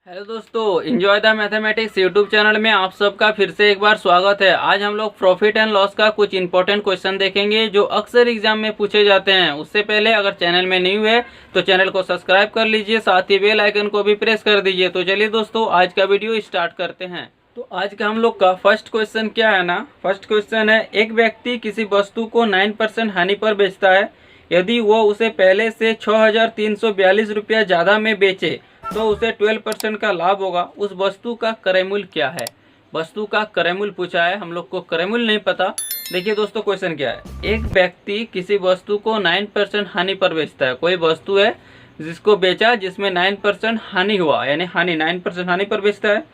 Hello दोस्तों, enjoy the mathematics YouTube channel में आप सबका फिर से एक बार स्वागत है। आज हम लोग प्रॉफिट एंड लॉस का कुछ इंपॉर्टेंट क्वेश्चन देखेंगे जो अक्सर एग्जाम में पूछे जाते हैं। उससे पहले अगर चैनल में न्यू है तो चैनल को सब्सक्राइब कर लीजिए, साथ ही बेल आइकन को भी प्रेस कर दीजिए। तो चलिए दोस्तों, आज का वीडियो स्टार्ट करते हैं। तो आज का हम लोग का फर्स्ट क्वेश्चन क्या है ना, फर्स्ट क्वेश्चन है, एक व्यक्ति किसी वस्तु को 9% हानि पर बेचता है। यदि वो उसे पहले से 6,342 रुपया ज्यादा में बेचे तो उसे 12% का लाभ होगा। उस वस्तु का क्रय मूल्य क्या है? वस्तु का क्रय मूल्य पूछा है, हम लोग को क्रय मूल्य नहीं पता। देखिए दोस्तों, क्वेश्चन क्या है, एक व्यक्ति किसी वस्तु को 9% हानि पर बेचता है। कोई वस्तु है जिसको बेचा जिसमें 9% हानि हुआ, यानी हानि 9% हानि पर बेचता है।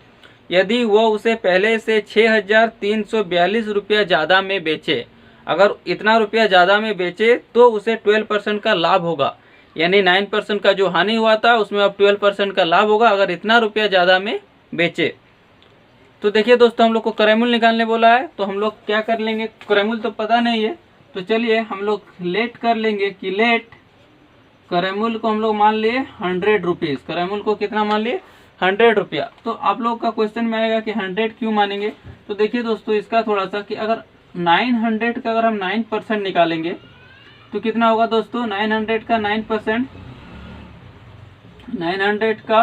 यदि वो उसे पहले से 6,342 रुपया ज्यादा में बेचे, अगर इतना रुपया ज्यादा में बेचे तो उसे 12% का लाभ होगा। यानी 9% का जो हानि हुआ था उसमें अब 12% का लाभ होगा अगर इतना रुपया ज्यादा में बेचे। तो देखिए दोस्तों, हम लोग को क्रय मूल्य निकालने बोला है, तो हम लोग क्या कर लेंगे, क्रय मूल्य तो पता नहीं है, तो चलिए हम लोग लेट कर लेंगे कि लेट क्रय मूल्य को हम लोग मान लिए 100 रुपीज। क्रय मूल्य को कितना मान लिए? 100 रुपया। तो आप लोग का क्वेश्चन में आएगा कि 100 क्यों मानेंगे। तो देखिए दोस्तों, इसका थोड़ा सा कि अगर 900 का अगर हम 9% निकालेंगे तो कितना होगा दोस्तों? 900 का 9%, 900 का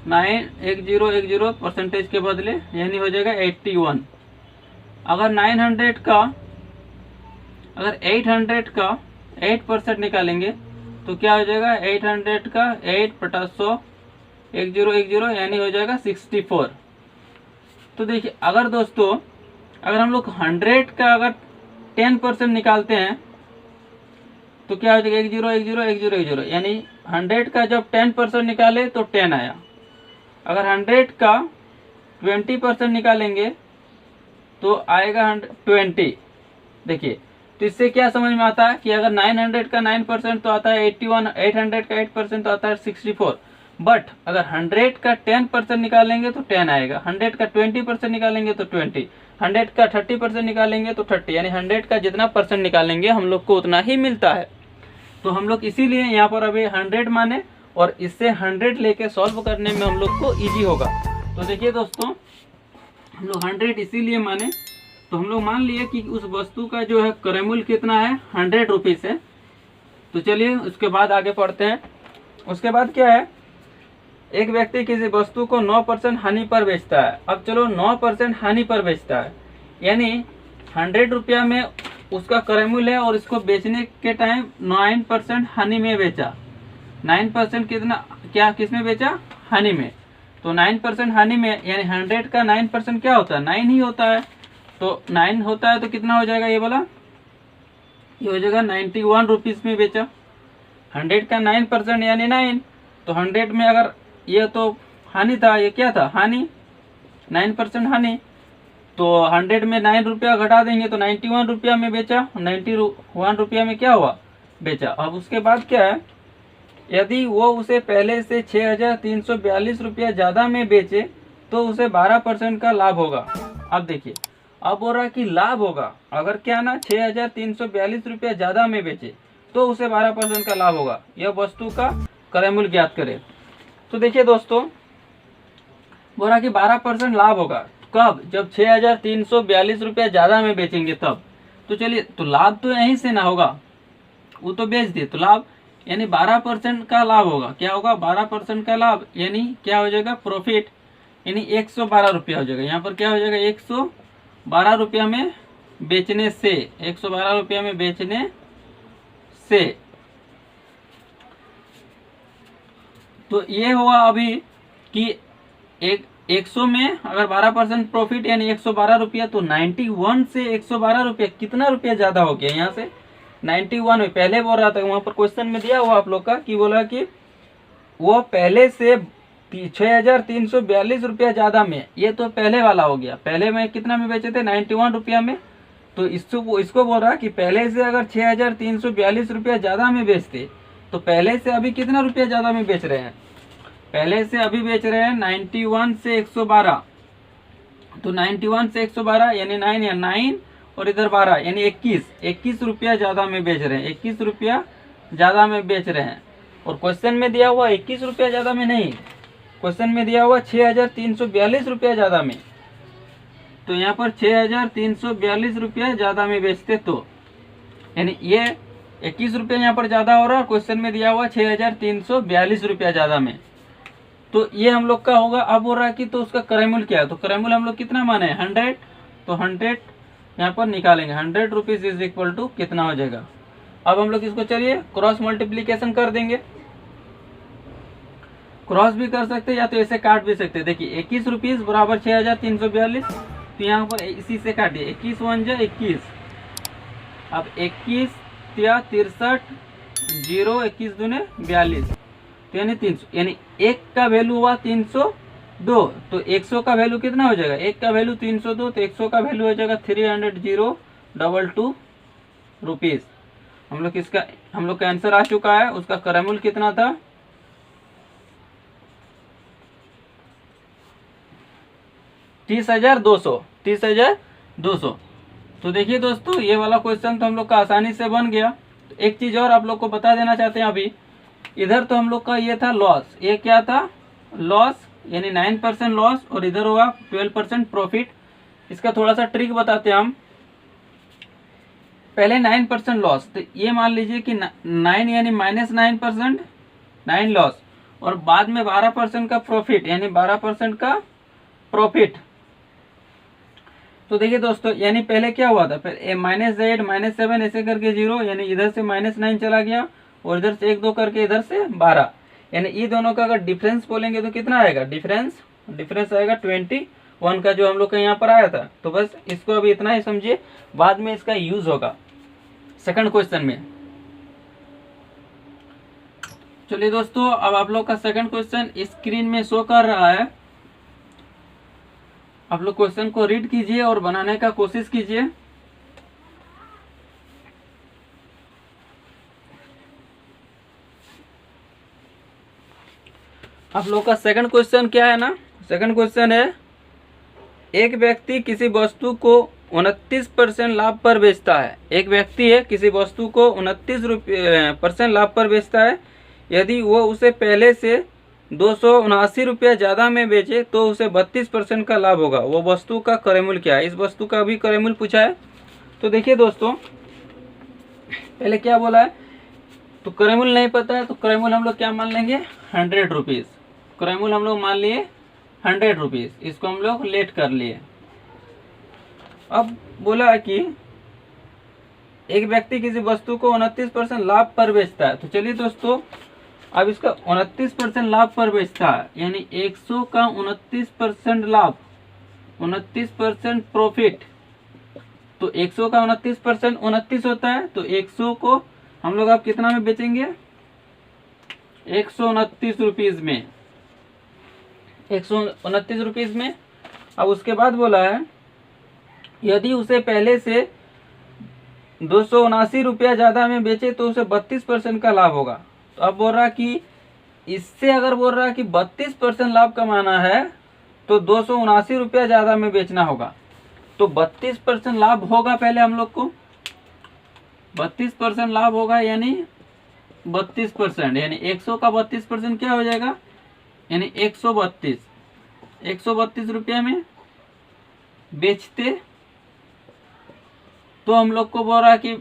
9 परसेंटेज के बदले यानी हो जाएगा 81। अगर 900 का अगर 800 का 8% निकालेंगे तो क्या हो जाएगा? 800 का 8 बटा 100 1010 यानी हो जाएगा 64। तो देखिए, अगर दोस्तों अगर हम लोग 100 का अगर 10% निकालते हैं तो क्या हो जाएगा? 1010 यानी 100 का जब 10% निकाले तो 10 आया। अगर 100 का 20% निकालेंगे तो आएगा 20। देखिए, तो इससे क्या समझ में आता है कि अगर 900 का 9% तो आता है 81, 800 का 8% तो आता है 64। बट अगर 100 का 10% निकालेंगे तो 10 आएगा, 100 का 20% निकालेंगे तो 20, 100 का 30% निकालेंगे तो 30, यानी 100 का जितना परसेंट निकालेंगे हम लोग को उतना ही मिलता है। तो हम लोग इसीलिए यहाँ पर अभी 100 माने और इससे 100 लेके सॉल्व करने में हम लोग को इजी होगा। तो देखिए दोस्तों, हम लोग 100 इसीलिए माने, तो हम लोग मान लिए कि उस वस्तु का जो है क्रय मूल्य कितना है? 100 रुपीज है। तो चलिए उसके बाद आगे पढ़ते हैं। उसके बाद क्या है, एक व्यक्ति किसी वस्तु को 9% हानि पर बेचता है। अब चलो 9% हानि पर बेचता है, यानी 100 रुपया में उसका क्रय मूल्य है और इसको बेचने के टाइम 9% हानि में बेचा। 9% कितना, क्या किसमें बेचा? हानि में। तो 9% हानि में, यानी 100 का 9% क्या होता है? 9 ही होता है। तो 9 होता है तो कितना हो जाएगा ये वाला? ये हो जाएगा 91 रुपीज में बेचा। 100 का 9% यानी 9। तो 100 में अगर ये तो हानि था, ये क्या था? हानि, 9% हानि। तो 100 में 9 रुपया घटा देंगे तो 91 रुपया में बेचा, 91 रुपया में क्या हुआ? बेचा। अब उसके बाद क्या है, यदि वो उसे पहले से 6,342 रुपया ज्यादा में बेचे तो उसे 12% का लाभ होगा। अब देखिए, अब हो रहा कि लाभ होगा, अगर क्या ना 6,342 रुपया ज्यादा में बेचे तो उसे 12% का लाभ होगा। यह वस्तु का क्रय मूल्य ज्ञात करे। तो देखिए दोस्तों, बोल रहा कि 12% लाभ होगा। कब? जब 6,342 रुपया ज्यादा में बेचेंगे तब। तो चलिए, तो लाभ तो यहीं से ना होगा, वो तो बेच दिए तो लाभ, यानी 12% का लाभ होगा। क्या होगा? 12% का लाभ, यानी क्या हो जाएगा? प्रॉफिट, यानी 112 रुपया हो जाएगा। यहाँ पर क्या हो जाएगा? 112 रुपया में बेचने से, 112 रुपया में बेचने से। तो ये हुआ अभी कि 100 में अगर 12% प्रॉफिट यानी 112 रुपया, तो 91 से 112 रुपया कितना रुपया ज्यादा हो गया? यहाँ से 91 में पहले बोल रहा था, वहां पर क्वेश्चन में दिया हुआ आप लोग का कि बोला कि वो पहले से 6,342 रुपया ज्यादा में, ये तो पहले वाला हो गया। पहले में कितना में बेचे थे? 91 रुपया में। तो इसको बोल रहा कि पहले से अगर 6,342 रुपया ज्यादा में बेचते तो पहले से अभी कितना रुपया ज्यादा में बेच रहे हैं? पहले से अभी बेच रहे हैं 91 से 112। तो 91 से 112 यानी 9 या 9 और इधर 12 यानी 21 रुपया ज्यादा में बेच रहे हैं। 21 रुपया ज्यादा में बेच रहे हैं। और क्वेश्चन में दिया हुआ 21 रुपया ज्यादा में नहीं, क्वेश्चन में दिया हुआ 6,342 रुपया ज्यादा में, तो यहाँ पर 6,342 रुपया ज्यादा में बेचते तो यानी ये 21 रुपया यहाँ पर ज्यादा हो रहा है और क्वेश्चन में दिया हुआ 6,342 रुपया ज्यादा में, तो ये हम लोग का होगा। अब हो रहा है कि तो उसका क्रय मूल्य क्या है, तो क्रय मूल्य हम लोग कितना माने 100, तो 100 यहाँ पर निकालेंगे। 100 रुपीज इज इक्वल टू कितना हो जाएगा। अब हम लोग इसको चलिए क्रॉस मल्टीप्लीकेशन कर देंगे, क्रॉस भी कर सकते हैं या तो ऐसे काट भी सकते हैं। देखिए 21 रुपीज बराबर 6,342, तो यहाँ पर इसी से काटिए 21 1 जा 21, अब 21 या 63 0 21 दूने 42, तो यानी 300, यानी एक का वैल्यू हुआ 302, तो 100 का वैल्यू कितना हो जाएगा, एक का वैल्यू 302, तो 100 का वैल्यू हो जाएगा 300,022 रुपीज। हम लोग का आंसर आ चुका है। उसका क्रय मूल्य कितना था, 30,200। तो देखिए दोस्तों ये वाला क्वेश्चन तो हम लोग का आसानी से बन गया। तो एक चीज और आप लोग को बता देना चाहते हैं, अभी इधर तो हम लोग का ये था लॉस, ये क्या था लॉस यानी 9% लॉस, और इधर होगा 12% प्रॉफिट। इसका थोड़ा सा ट्रिक बताते हैं हम। पहले 9% लॉस, तो ये मान लीजिए कि 9 यानी -9%, 9 लॉस, और बाद में 12% का प्रॉफिट यानी 12% का प्रॉफिट। तो देखिए दोस्तों यानी पहले क्या हुआ था, पहले -8 -7 ऐसे करके 0, यानी इधर से -9 चला गया और इधर से 1 2 करके इधर से 12, यानी ये दोनों का अगर डिफरेंस बोलेंगे तो कितना आएगा, डिफरेंस आएगा 21 का, जो हम लोग का यहाँ पर आया था। तो बस इसको अभी इतना ही समझिए, बाद में इसका यूज होगा सेकंड क्वेश्चन में। चलिए दोस्तों अब आप लोग का सेकंड क्वेश्चन स्क्रीन में शो कर रहा है। आप लोग क्वेश्चन को रीड कीजिए और बनाने का कोशिश कीजिए। आप लोग का सेकंड क्वेश्चन क्या है ना, सेकंड क्वेश्चन है एक व्यक्ति किसी वस्तु को 29% लाभ पर बेचता है। एक व्यक्ति है किसी वस्तु को 29% लाभ पर बेचता है। यदि वो उसे पहले से 279 रुपया ज्यादा में बेचे तो उसे 32% का लाभ होगा। वो वस्तु का क्रय मूल्य क्या है, इस वस्तु का भी क्रय मूल्य पूछा है। तो देखिए दोस्तों पहले क्या बोला है, तो क्रय मूल्य नहीं पता है तो क्रय मूल्य हम लोग क्या मान लेंगे 100 रुपीज। क्रय मूल्य हम लोग मान लिए 100 रुपीज, इसको हम लोग लेट कर लिए। अब बोला कि एक व्यक्ति किसी वस्तु को 29% लाभ पर बेचता है। तो चलिए दोस्तों अब इसका 29% लाभ पर बेचता है, यानी 100 का 29% लाभ, 29% प्रॉफिट। तो 100 का 29% 29 होता है, तो 100 को हम लोग अब कितना में बेचेंगे 129 रुपीज में, 129 रुपीज में। अब उसके बाद बोला है यदि उसे पहले से 279 रुपया ज्यादा में बेचे तो उसे 32% का लाभ होगा। तो अब बोल रहा कि इससे अगर बोल रहा कि 32% लाभ कमाना है तो 279 रुपया ज्यादा में बेचना होगा। तो 32% लाभ होगा, पहले हम लोग को 32% लाभ होगा, यानी 32%, यानी 100 का 32% क्या हो जाएगा, यानी 132 रुपया में बेचते तो हम लोग को बोल रहा कि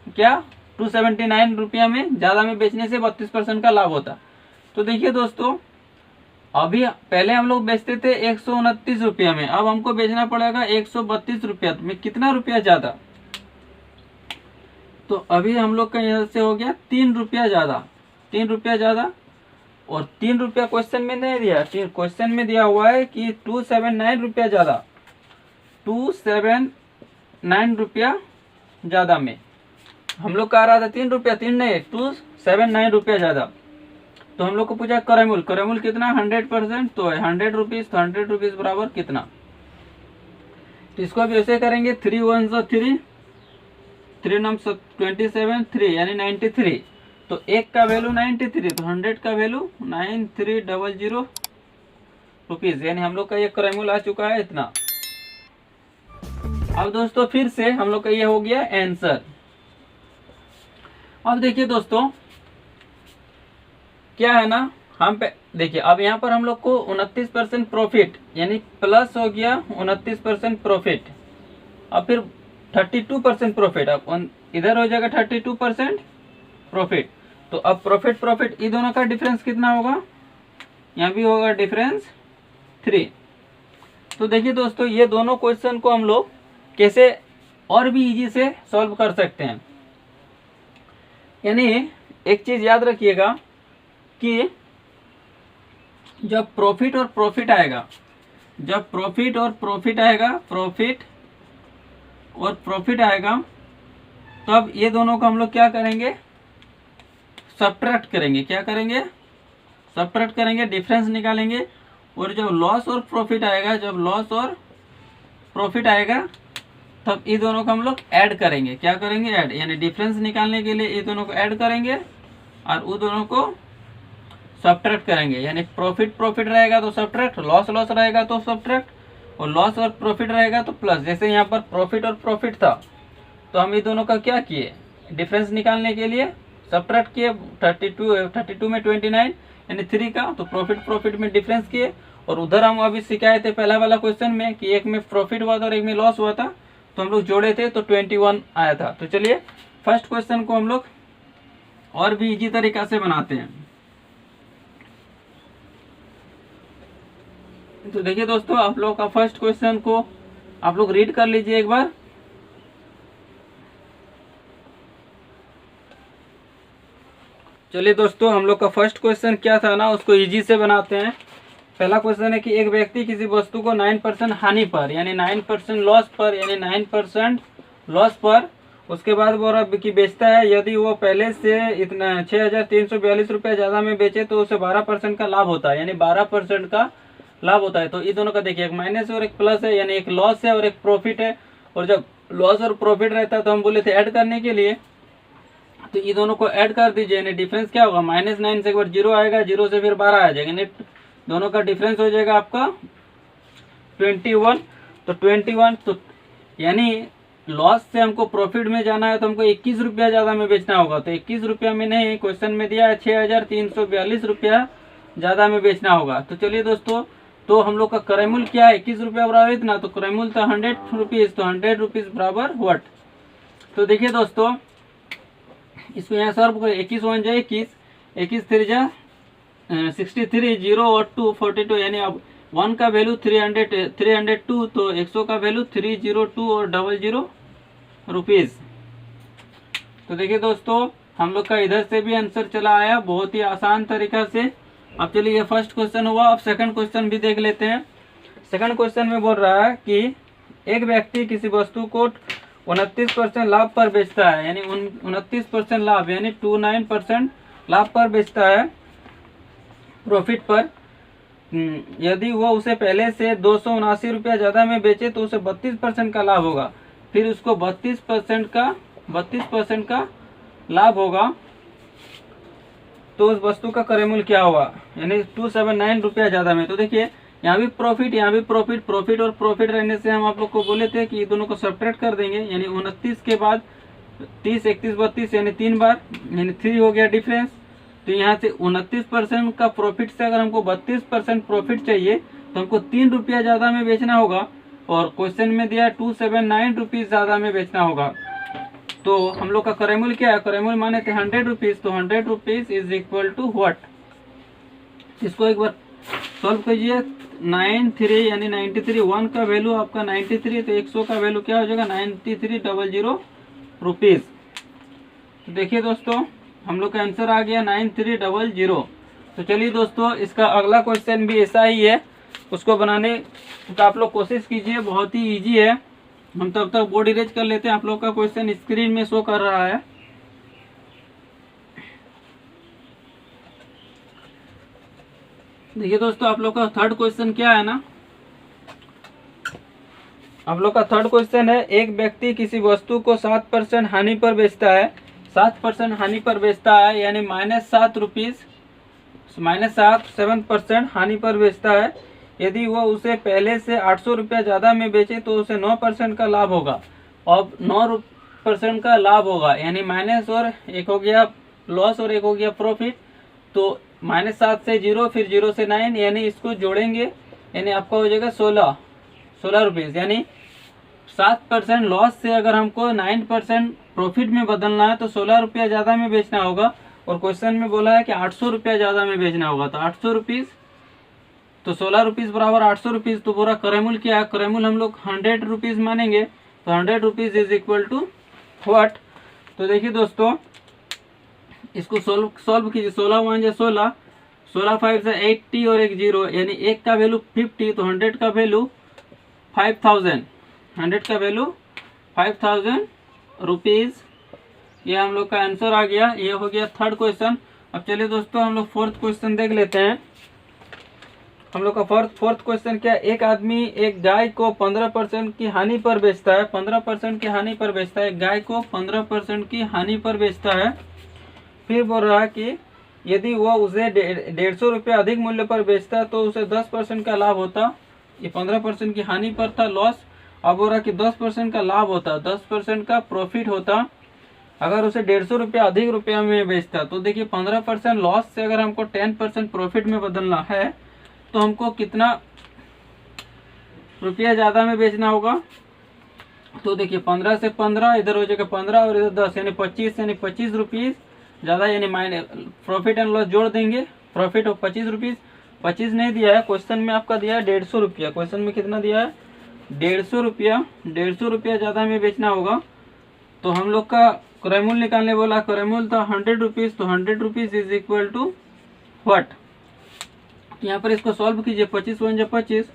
क्या 279 रुपया में ज्यादा में बेचने से 32% का लाभ होता। तो देखिए दोस्तों अभी पहले हम लोग बेचते थे 129 रुपया में, अब हमको बेचना पड़ेगा 132 रुपया में, कितना रुपया ज्यादा। तो अभी हम लोग का यहाँ से हो गया 3 रुपया ज्यादा, 3 रुपया ज्यादा, और 3 रुपया क्वेश्चन में नहीं दिया, क्वेश्चन में दिया हुआ है कि 279 रुपया ज्यादा, 279 रुपया ज्यादा में। हम लोग का आ रहा था 3 रुपया, 3 नहीं 279 रुपया ज्यादा। तो हम लोग को पूछा क्रय मूल्य, क्रय मूल्य कितना 100%, तो 100 रुपीज, तो 100 रुपीज बराबर कितना। तो इसको अब ऐसे करेंगे 3 1 3, 3 9 27, 3 यानी 93। तो 1 का वैल्यू 93, तो 100 का वैल्यू 9300 रुपीज, यानी हम लोग का ये क्रय मूल्य आ चुका है इतना। अब दोस्तों फिर से हम लोग का ये हो गया आंसर। अब देखिए दोस्तों क्या है ना, हम पे देखिए, अब यहाँ पर हम लोग को 29% प्रॉफिट यानी प्लस हो गया 29% प्रॉफिट, अब फिर 32% प्रॉफिट, अब इधर हो जाएगा 32% प्रॉफिट। तो अब प्रॉफिट प्रॉफिट ये दोनों का डिफरेंस कितना होगा, यहाँ भी होगा डिफरेंस 3। तो देखिए दोस्तों, ये दोनों क्वेश्चन को हम लोग कैसे और भी इजी से सॉल्व कर सकते हैं। यानी एक चीज याद रखिएगा कि जब प्रॉफिट और प्रॉफिट आएगा, जब प्रॉफिट और प्रॉफिट आएगा, प्रॉफिट और प्रॉफिट आएगा, तब ये दोनों को हम लोग क्या करेंगे, सब्ट्रैक्ट करेंगे। क्या करेंगे, सब्ट्रैक्ट करेंगे, डिफरेंस निकालेंगे। और जब लॉस और प्रॉफिट आएगा, जब लॉस और प्रॉफिट आएगा, तब ये दोनों को हम लोग ऐड करेंगे। क्या करेंगे, ऐड, यानी डिफरेंस निकालने के लिए ये दोनों को ऐड करेंगे और वो दोनों को सब्ट्रैक्ट करेंगे। यानी प्रॉफिट प्रॉफिट रहेगा तो सब्ट्रैक्ट, लॉस लॉस रहेगा तो सब्ट्रैक्ट, और लॉस और प्रॉफिट रहेगा तो प्लस। जैसे यहाँ पर प्रॉफिट और प्रॉफिट था, तो हम ये दोनों का क्या किए, डिफरेंस निकालने के लिए सब्ट्रैक्ट किए। 32 में 29 यानी 3 का, तो प्रॉफिट प्रॉफिट में डिफरेंस किए। और उधर हम अभी सिखाए थे पहला वाला क्वेश्चन में कि एक में प्रॉफिट हुआ था और एक में लॉस हुआ था, तो हम लोग जोड़े थे तो 21 आया था। तो चलिए फर्स्ट क्वेश्चन को हम लोग और भी इजी तरीका से बनाते हैं। तो देखिए दोस्तों, आप लोग का फर्स्ट क्वेश्चन को आप लोग रीड कर लीजिए एक बार। चलिए दोस्तों, हम लोग का फर्स्ट क्वेश्चन क्या था ना, उसको इजी से बनाते हैं। पहला क्वेश्चन है कि एक व्यक्ति किसी वस्तु को 9% हानि पर यानी 9% लॉस पर यानी 9% लॉस पर उसके बाद वो कि बेचता है। यदि वो पहले से इतना 6,342 रुपये ज़्यादा में बेचे तो उसे 12% का लाभ होता है, यानी 12% का लाभ होता है। तो ये दोनों का देखिए, एक माइनस और एक प्लस है, यानी एक लॉस है और एक प्रॉफिट है। और जब लॉस और प्रॉफिट रहता है तो हम बोले थे ऐड करने के लिए, तो ये दोनों को ऐड कर दीजिए। यानी डिफरेंस क्या होगा, -9 से एक बार 0 आएगा, 0 से फिर 12 आ जाएगा, यानी दोनों का डिफरेंस हो जाएगा आपका 21। तो 21, तो यानी लॉस से हमको प्रॉफिट में जाना है तो हमको 21 रुपया ज़्यादा में बेचना होगा। तो 21 रुपया में नहीं, क्वेश्चन में दिया है 6,342 रुपया ज़्यादा में बेचना होगा। तो चलिए दोस्तों, तो हम लोग का क्रयमूल्य क्या है, 21 रुपया बराबर इतना, तो क्रयमूल्य था 100 रुपीज़, तो 100 रुपीज़ बराबर व्हाट। तो देखिए दोस्तों, इसको यहाँ सॉल्व करें। 21 1 जा 21, 21 3 जा 63, 0 और 2 42, यानी अब 1 का वैल्यू 302, तो 100 का वैल्यू 302 और 00 रुपीज़। तो देखिए दोस्तों, हम लोग का इधर से भी आंसर चला आया बहुत ही आसान तरीका से। अब चलिए, ये फर्स्ट क्वेश्चन हुआ। अब सेकंड क्वेश्चन भी देख लेते हैं। सेकंड क्वेश्चन में बोल रहा है कि एक व्यक्ति किसी वस्तु को 29% लाभ पर बेचता है, यानी 29% लाभ यानी 29% लाभ पर बेचता है प्रॉफिट पर। यदि वो उसे पहले से 279 रुपया ज़्यादा में बेचे तो उसे 32% का लाभ होगा। फिर उसको 32% का लाभ होगा, तो उस वस्तु का क्रयमूल्य क्या होगा, यानी 279 रुपया ज़्यादा में। तो देखिए, यहाँ भी प्रॉफिट, यहाँ भी प्रॉफिट, प्रॉफिट और प्रॉफिट रहने से हम आप लोग को बोले थे कि ये दोनों को सब्ट्रैक्ट कर देंगे। यानी 29 के बाद 30, 31, 32 यानी 3 बार, यानी 3 हो गया डिफरेंस। तो यहाँ से 29% का प्रॉफिट से अगर हमको 32% प्रॉफिट चाहिए तो हमको 3 रुपया ज़्यादा में बेचना होगा, और क्वेश्चन में दिया 279 रुपीज़ ज़्यादा में बेचना होगा। तो हम लोग का क्रयमूल्य क्या है, क्रयमूल्य माने थे 100 रुपीज़, तो 100 rupees is equal to what. इसको एक बार सॉल्व कीजिए। 93 यानी 93, 1 का वैल्यू आपका 93, तो 100 का वैल्यू क्या हो जाएगा 9300 रुपीज़। तो देखिए दोस्तों, हम लोग का आंसर आ गया 9300। तो चलिए दोस्तों, इसका अगला क्वेश्चन भी ऐसा ही है, उसको बनाने का आप लोग कोशिश कीजिए, बहुत ही इजी है। हम तब तक बोर्ड इरेज कर लेते हैं। आप लोग का क्वेश्चन स्क्रीन में शो कर रहा है। देखिए दोस्तों, आप लोग का थर्ड क्वेश्चन क्या है ना, आप लोग का थर्ड क्वेश्चन है, एक व्यक्ति किसी वस्तु को 7% हानि पर बेचता है, 7% हानि पर बेचता है, यानी -7 रुपीज़, -7% हानि पर बेचता है। यदि वह उसे पहले से 800 रुपया ज़्यादा में बेचे तो उसे 9% का लाभ होगा। अब 9% का लाभ होगा, यानी माइनस और एक हो गया लॉस और एक हो गया प्रॉफिट। तो -7 से 0, फिर 0 से 9, यानी इसको जोड़ेंगे, यानी आपका हो जाएगा 16 रुपीज़। यानी 7% लॉस से अगर हमको 9% प्रॉफिट में बदलना है तो 16 रुपया ज़्यादा में बेचना होगा। और क्वेश्चन में बोला है कि 800 रुपया ज़्यादा में बेचना होगा, तो 800 रुपीज़, तो 16 रुपीज़ बराबर 800 रुपीज़। तो पूरा क्रयमूल्य क्या है, क्रयमूल्य हम लोग 100 रुपीज़ मानेंगे, तो 100 rupees is equal to what. तो देखिए दोस्तों, इसको सॉल्व कीजिए। 16 1 या 16, 16 5 से 80 और एक 0, यानी एक का वैल्यू 50, तो 100 का वैल्यू 5000, 100 का वैल्यू 5000 रुपीज़। ये हम लोग का आंसर आ गया। ये हो गया थर्ड क्वेश्चन। अब चलिए दोस्तों हम लोग फोर्थ क्वेश्चन देख लेते हैं। हम लोग का फोर्थ क्वेश्चन क्या है, एक आदमी एक गाय को 15% की हानि पर बेचता है, 15% की हानि पर बेचता है, गाय को 15% की हानि पर बेचता है। फिर बोल रहा है कि यदि वह उसे 150 रुपया अधिक मूल्य पर बेचता तो उसे 10% का लाभ होता। ये 15% की हानि पर था लॉस, अब बोल रहा कि 10% का लाभ होता, 10% का प्रॉफिट होता अगर उसे 150 रुपया अधिक रुपया में बेचता। तो देखिए 15% लॉस से अगर हमको 10% प्रॉफिट में बदलना है तो हमको कितना रुपया ज़्यादा में बेचना होगा। तो देखिए 15 से 15, इधर हो जाएगा 15 और इधर 10, यानी 25, यानी 25 रुपीज़ ज़्यादा, यानी प्रॉफिट एंड लॉस जोड़ देंगे। प्रॉफिट ऑफ 25 रुपीज़, 25 नहीं दिया है क्वेश्चन में, आपका दिया है 150 रुपया। क्वेश्चन में कितना दिया है, 150 रुपया, 150 रुपया ज़्यादा में बेचना होगा। तो हम लोग का क्रयमूल्य निकालने बोला, क्रयमूल्य था 100 रुपीज़, तो 100 rupees is equal to what. यहाँ पर इसको सॉल्व कीजिए। 25 1 जा 25,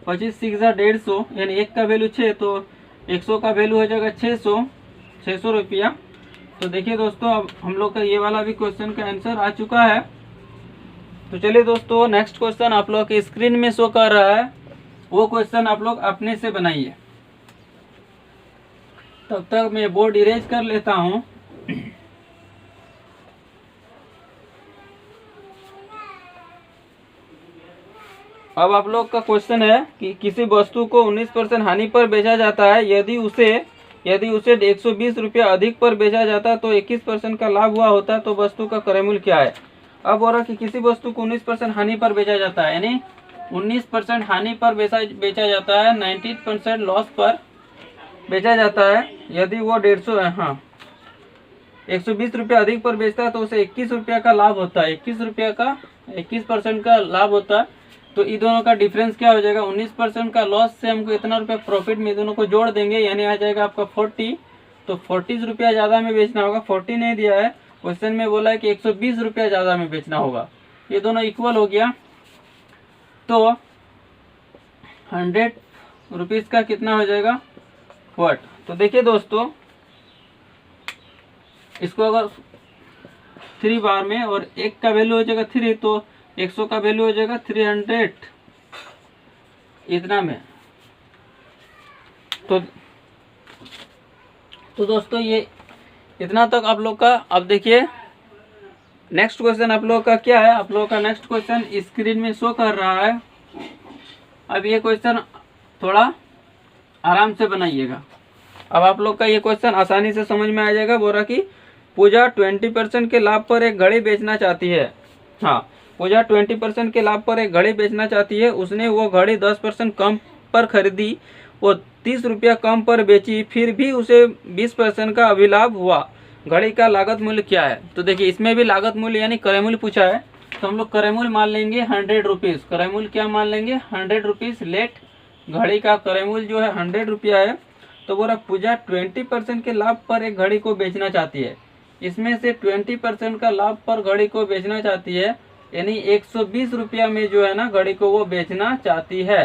25 6 जा 150, यानी एक का वैल्यू 6, तो 100 का वैल्यू हो जाएगा 600 रुपया। तो देखिए दोस्तों, अब हम लोग का ये वाला भी क्वेश्चन का आंसर आ चुका है। तो चलिए दोस्तों, नेक्स्ट क्वेश्चन आप लोग के स्क्रीन में शो कर रहा है, वो क्वेश्चन आप लोग अपने से बनाइए। तब तक मैं बोर्ड इरेज कर लेता हूँ। अब आप लोग का क्वेश्चन है कि किसी वस्तु को 19% हानि पर बेचा जाता है, यदि उसे 120 रुपया अधिक पर बेचा जाता तो 21% का लाभ हुआ होता, तो वस्तु का क्रयमूल्य क्या है। अब हो रहा कि किसी वस्तु को 19% हानि पर बेचा जाता है, यानी 19% हानि पर बेचा जाता है, 19% लॉस पर बेचा जाता है। यदि वो 120 रुपया अधिक पर बेचता है तो उसे 21 रुपया का लाभ होता है, 21 रुपया का 21% का लाभ होता है। तो इन दोनों का डिफरेंस क्या हो जाएगा, 19% का लॉस से हमको इतना रुपया प्रॉफिट में दोनों को जोड़ देंगे, यानी आ जाएगा आपका 40। तो 40 रुपया ज़्यादा में बेचना होगा, 40 नहीं दिया है क्वेश्चन में, बोला है कि 120 रुपया ज़्यादा में बेचना होगा। ये दोनों इक्वल हो गया, तो 100 रुपीज़ का कितना हो जाएगा व्हाट। तो देखिए दोस्तों, इसको अगर 3 बार में, और एक का वैल्यू हो जाएगा 3, तो 100 का वैल्यू हो जाएगा 300 इतना में। तो दोस्तों ये इतना तक आप लोग का। अब देखिए नेक्स्ट क्वेश्चन आप लोग का क्या है, आप लोग का नेक्स्ट क्वेश्चन स्क्रीन में शो कर रहा है। अब ये क्वेश्चन थोड़ा आराम से बनाइएगा। अब आप लोग का ये क्वेश्चन आसानी से समझ में आ जाएगा। बोल रहा कि पूजा 20% के लाभ पर एक घड़ी बेचना चाहती है। हाँ, पूजा 20% के लाभ पर एक घड़ी बेचना चाहती है। उसने वो घड़ी 10% कम पर खरीदी, वो 30 रुपया कम पर बेची, फिर भी उसे 20% का अभिलाभ हुआ। घड़ी का लागत मूल्य क्या है। तो देखिए इसमें भी लागत मूल्य यानी क्रय मूल्य पूछा है, तो हम लोग क्रय मूल्य मान लेंगे 100 रुपीज़। क्रय मूल्य क्या मान लेंगे, 100 रुपीज़ लेट। घड़ी का क्रय मूल्य जो है 100 रुपया है। तो बोला पूजा 20% के लाभ पर एक घड़ी को बेचना चाहती है। इसमें से 20% का लाभ पर घड़ी को बेचना चाहती है, यानी 120 रुपया में जो है ना घड़ी को वो बेचना चाहती है।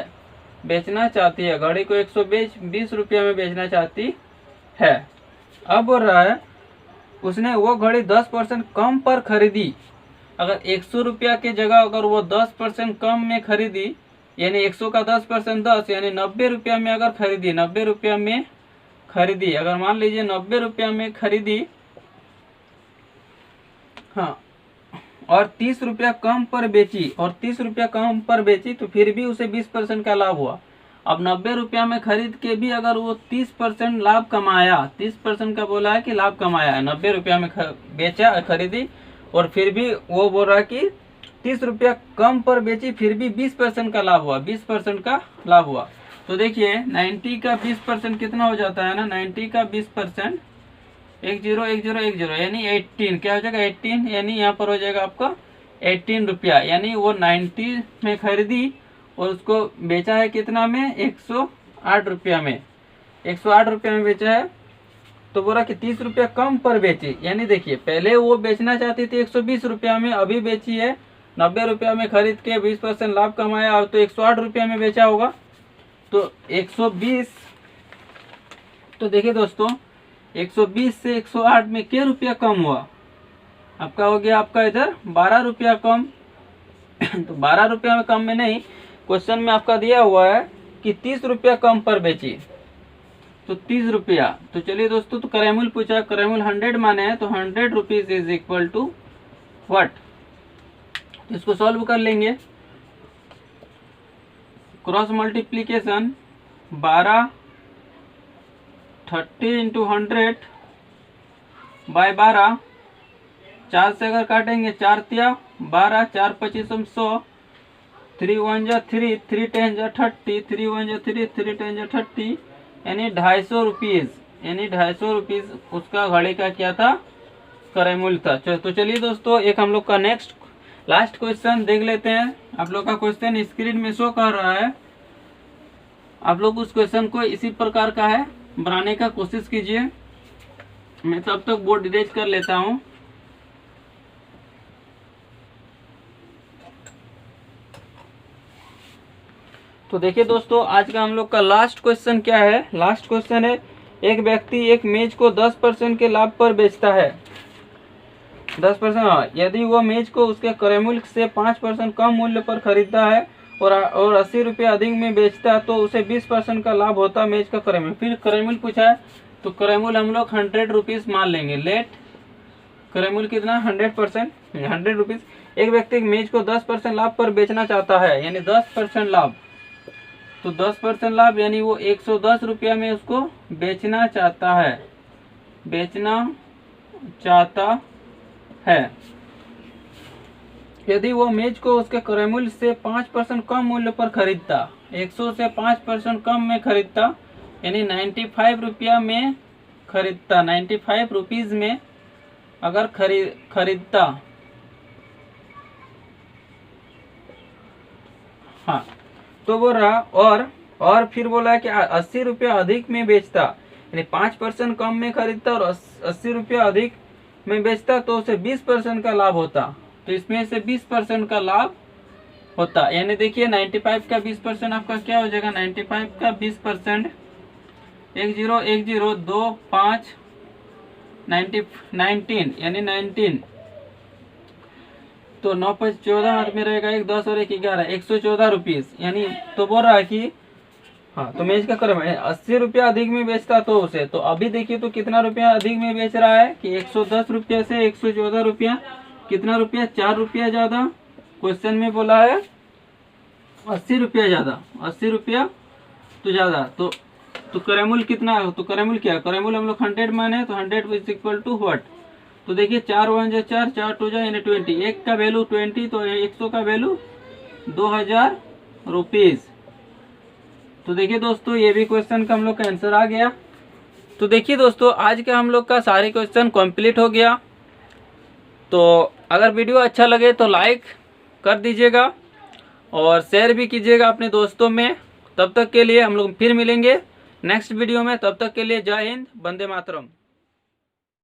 घड़ी को 120 रुपया में बेचना चाहती है। अब बोल रहा है उसने वो घड़ी 10% कम पर खरीदी। अगर 100 रुपया के जगह अगर वो 10% कम में खरीदी, यानी 100 का 10% 10, यानी 90 रुपया में अगर खरीदी, 90 रुपया में खरीदी, अगर मान लीजिए 90 रुपया में खरीदी, हाँ, और 30 रुपया कम पर बेची, और 30 रुपया कम पर बेची, तो फिर भी उसे 20% का लाभ हुआ। अब 90 रुपया में खरीद के भी अगर वो 30% लाभ कमाया, 30% का बोला है कि लाभ कमाया है, 90 रुपया में बेचा खरीदी, और फिर भी वो बोल रहा है कि 30 रुपया कम पर बेची फिर भी 20% का लाभ हुआ, 20% का लाभ हुआ। तो देखिए 90 का 20% कितना हो जाता है ना, 90 का 20% 101010 यानी 18, क्या हो जाएगा 18, यानी यहाँ पर हो जाएगा आपका 18 रुपया। यानी वो 90 में खरीदी और उसको बेचा है कितना में, 108 रुपया में, 108 रुपया में बेचा है। तो बोला कि 30 रुपया कम पर बेची, यानी देखिए पहले वो बेचना चाहती थी 120 रुपया में, अभी बेची है 90 रुपया में खरीद के 20% लाभ कमाया, अब तो 108 रुपया में बेचा होगा। तो 120, तो देखिए दोस्तों 120 से 108 में क्या रुपया कम हुआ, आपका हो गया आपका इधर 12 रुपया कम। तो 12 रुपया में कम में नहीं, क्वेश्चन में आपका दिया हुआ है कि 30 रुपया कम पर बेची, तो 30 रुपया। तो चलिए दोस्तों, तो क्रयमूल्य पूछा, क्रयमूल्य 100 माने हैं, तो 100 rupees is equal to what. इसको सॉल्व कर लेंगे, क्रॉस मल्टीप्लीकेशन 12 30 इंटू 100 बाय 12, 4 से अगर काटेंगे 4 तिया 12, 4 25 100, 3 1 जा 3, 3 10 जा 30, 3 1 जा 3, 3 10 जा 30, यानी 250 रुपीज, यानी 250 रुपीज उसका घड़ी का क्या था, क्रयमूल्य था। तो चलिए दोस्तों, एक हम लोग का नेक्स्ट लास्ट क्वेश्चन देख लेते हैं। आप लोग का क्वेश्चन स्क्रीन में शो कर रहा है, आप लोग उस क्वेश्चन को इसी प्रकार का है बनाने का कोशिश कीजिए। मैं तब तक बोर्ड इरेज कर लेता हूं। तो देखिए दोस्तों, आज का हम लोग का लास्ट क्वेश्चन क्या है, लास्ट क्वेश्चन है, एक व्यक्ति एक मेज को 10% के लाभ पर बेचता है, 10%, यदि वो मेज को उसके क्रयमूल्य से 5% कम मूल्य पर खरीदता है और 80 रुपये अधिक में बेचता है, तो उसे 20% का लाभ होता है मेज का क्रयमूल्य। फिर क्रयमूल्य पूछा है, तो क्रयमूल्य हम लोग 100 रुपीज मान लेंगे। लेट क्रयमूल्य कितना, 100%, 100 रुपीज। एक व्यक्ति एक मेज को 10% लाभ पर बेचना चाहता है, यानी 10% लाभ, तो 10% लाभ यानी वो 110 रुपया में उसको बेचना चाहता है, बेचना चाहता है। यदि वो मेज को उसके क्रयमूल्य से 5% कम मूल्य पर खरीदता, 100 से 5% कम में खरीदता, यानी 95 रुपया में खरीदता, 95 रुपीज में अगर खरीदता, हाँ, तो बोल रहा और फिर बोला कि 80 रुपया अधिक में बेचता, यानी 5% कम में खरीदता और 80 रुपया अधिक में बेचता, तो उसे 20% का लाभ होता। तो इसमें से 20% का लाभ होता, यानी देखिए 95 का 20% आपका क्या हो जाएगा, 95 का 20%, 1010 2 5 19 यानी 19, तो 9 5 14 हाथ में रहेगा, 1 10 और 1 11, 114 रुपीज। यानी तो बोल रहा है कि हाँ, तो मेज का क्रम है 80 रुपया अधिक में बेचता तो उसे, तो अभी देखिए तो कितना रुपया अधिक में बेच रहा है कि 110 रुपया से 114 रुपया, कितना रुपया, 4 रुपया ज्यादा। क्वेश्चन में बोला है 80 रुपया ज्यादा, 80 रुपया तो ज्यादा, तो क्रयमूल्य कितना है, तो क्रयमूल्य क्या है, क्रयमूल्य हम लोग 100 माने, तो 100 इज इक्वल टू व्हाट। तो देखिए 4 1 जा 4, 4 2 जा यानी 20, एक का वैल्यू 20, तो 100 का वैल्यू 2000 रुपीज। तो देखिए दोस्तों, ये भी क्वेश्चन का हम लोग का आंसर आ गया। तो देखिए दोस्तों, आज का हम लोग का सारे क्वेश्चन कंप्लीट हो गया। तो अगर वीडियो अच्छा लगे तो लाइक कर दीजिएगा और शेयर भी कीजिएगा अपने दोस्तों में। तब तक के लिए हम लोग फिर मिलेंगे नेक्स्ट वीडियो में, तब तक के लिए जय हिंद, वंदे मातरम।